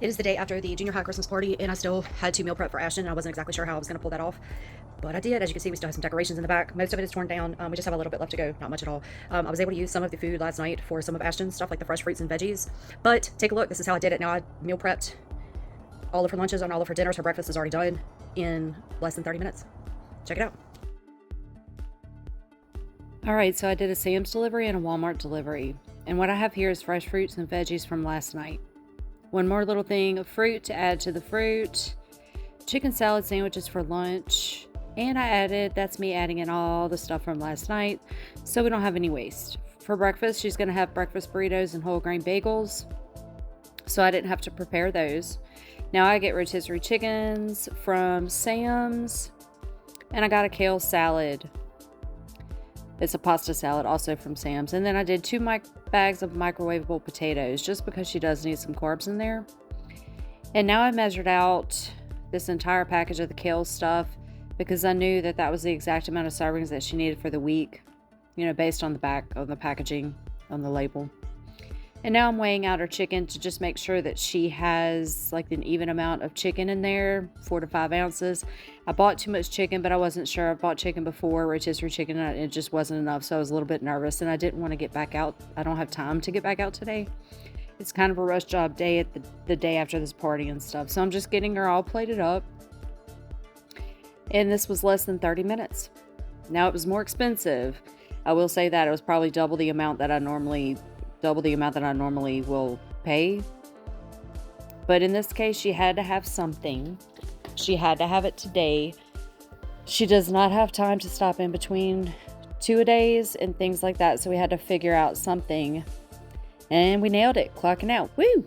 It is the day after the junior high Christmas party, and I still had to meal prep for Ashton, and I wasn't exactly sure how I was going to pull that off. But I did. As you can see, we still have some decorations in the back. Most of it is torn down. We just have a little bit left to go. Not much at all. I was able to use some of the food last night for some of Ashton's stuff, like the fresh fruits and veggies. But take a look. This is how I did it. Now, I meal prepped all of her lunches and all of her dinners. Her breakfast is already done in less than 30 minutes. Check it out. All right, so I did a Sam's delivery and a Walmart delivery. And what I have here is fresh fruits and veggies from last night. One more little thing of fruit to add to the fruit. Chicken salad sandwiches for lunch. And that's me adding in all the stuff from last night so we don't have any waste. For breakfast, she's going to have breakfast burritos and whole grain bagels. So I didn't have to prepare those. Now I get rotisserie chickens from Sam's. And I got a kale salad. It's a pasta salad also from Sam's. And then I did 2 bags of microwavable potatoes just because she does need some carbs in there. And now I measured out this entire package of the kale stuff because I knew that that was the exact amount of servings that she needed for the week, based on the back of the packaging on the label. And now I'm weighing out her chicken to just make sure that she has like an even amount of chicken in there, 4 to 5 ounces. I bought too much chicken, but I wasn't sure. I bought chicken before, rotisserie chicken, and it just wasn't enough. So I was a little bit nervous and I didn't want to get back out. I don't have time to get back out today. It's kind of a rush job day at the day after this party and stuff. So I'm just getting her all plated up. And this was less than 30 minutes. Now it was more expensive. I will say that it was probably double the amount that I normally will pay. But in this case, she had to have something. She had to have it today. She does not have time to stop in between 2-a-days and things like that. So we had to figure out something. And we nailed it. Clocking out. Woo!